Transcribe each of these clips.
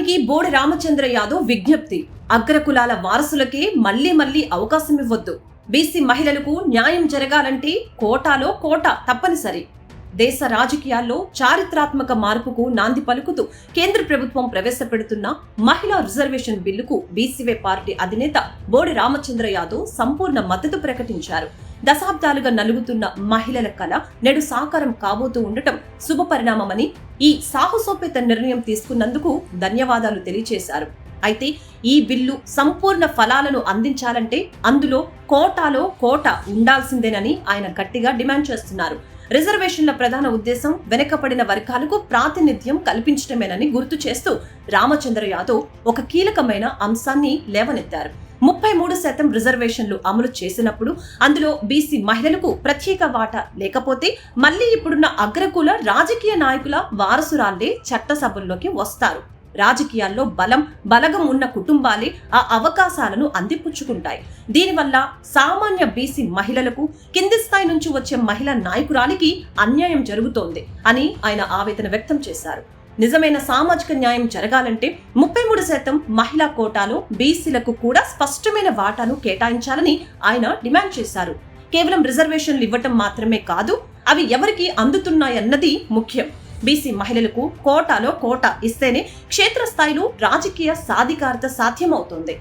కేంద్రానికి బోడి రామచంద్ర యాదవ్ విజ్ఞప్తి. అగ్రకులాల వారసులకే మళ్లీ అవకాశం ఇవ్వొద్దు. బీసీ మహిళలకు న్యాయం జరగాలంటే కోటాలో కోట తప్పనిసరి. దేశ రాజకీయాల్లో చారిత్రాత్మక మార్పుకు నాంది పలుకుతూ కేంద్ర ప్రభుత్వం ప్రవేశపెడుతున్న మహిళా రిజర్వేషన్ బిల్లుకు బీసీవై పార్టీ అధినేత బోడి రామచంద్ర యాదవ్ సంపూర్ణ మద్దతు ప్రకటించారు. దశాబ్దాలుగా నలుగుతున్న మహిళల కళ నేడు సాకారం కాబోతూ ఉండటం శుభపరిణామమని, ఈ సాహసోపేత నిర్ణయం తీసుకున్నందుకు ధన్యవాదాలు తెలియజేశారు. అయితే ఈ బిల్లు సంపూర్ణ ఫలాలను అందించాలంటే అందులో కోటాలో కోట ఉండాల్సిందేనని ఆయన గట్టిగా డిమాండ్ చేస్తున్నారు. రిజర్వేషన్ల ప్రధాన ఉద్దేశం వెనుకబడిన వర్గాలకు ప్రాతినిధ్యం కల్పించడమేనని గుర్తు చేస్తూ రామచంద్ర యాదవ్ ఒక కీలకమైన అంశాన్ని లేవనెత్తారు. 33% రిజర్వేషన్లు అమలు చేసినప్పుడు అందులో బీసీ మహిళలకు ప్రత్యేక వాటా లేకపోతే మళ్లీ ఇప్పుడున్న అగ్రకుల రాజకీయ నాయకుల వారసురాళ్లే చట్టసభల్లోకి వస్తారు. రాజకీయాల్లో బలగం ఉన్న కుటుంబాలే ఆ అవకాశాలను అందిపుచ్చుకుంటాయి. దీనివల్ల సామాన్య బీసీ మహిళలకు కింది స్థాయి నుంచి వచ్చే మహిళా నాయకురాలికి అన్యాయం జరుగుతోంది అని ఆయన ఆవేదన వ్యక్తం చేశారు. నిజమైన సామాజిక న్యాయం జరగాలంటే 33% మహిళా కోటాలో బీసీలకు కూడా స్పష్టమైన వాటాను కేటాయించాలని ఆయన డిమాండ్ చేశారు. కేవలం రిజర్వేషన్లు ఇవ్వటం మాత్రమే కాదు, అవి ఎవరికి అందుతున్నాయన్నది ముఖ్యం. బీసీ మహిళలకు కోటాలో కోట ఇస్తేనే క్షేత్రస్థాయిలో రాజకీయ సాధికారత సాధ్యమవుతుంది.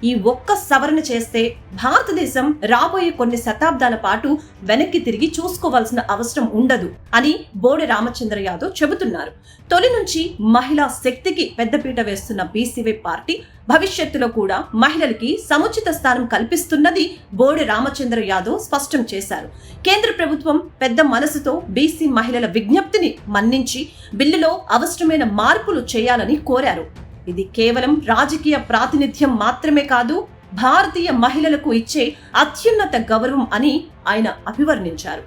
ఈ ఒక్క సవరణ చేస్తే భారతదేశం రాబోయే కొన్ని శతాబ్దాల పాటు వెనక్కి తిరిగి చూసుకోవాల్సిన అవసరం ఉండదు అని బోడి రామచంద్ర యాదవ్ చెబుతున్నారు. తొలి నుంచి మహిళా శక్తికి పెద్దపీట వేస్తున్న బీసీవై పార్టీ భవిష్యత్తులో కూడా మహిళలకి సముచిత స్థానం కల్పిస్తున్నది బోడి రామచంద్ర యాదవ్ స్పష్టం చేశారు. కేంద్ర ప్రభుత్వం పెద్ద మనసుతో బీసీ మహిళల విజ్ఞప్తిని మన్నించి బిల్లులో అవసరమైన మార్పులు చేయాలని కోరారు. ఇది కేవలం రాజకీయ ప్రాతినిధ్యం మాత్రమే కాదు, భారతీయ మహిళలకు ఇచ్చే అత్యున్నత గౌరవం అని ఆయన అభివర్ణించారు.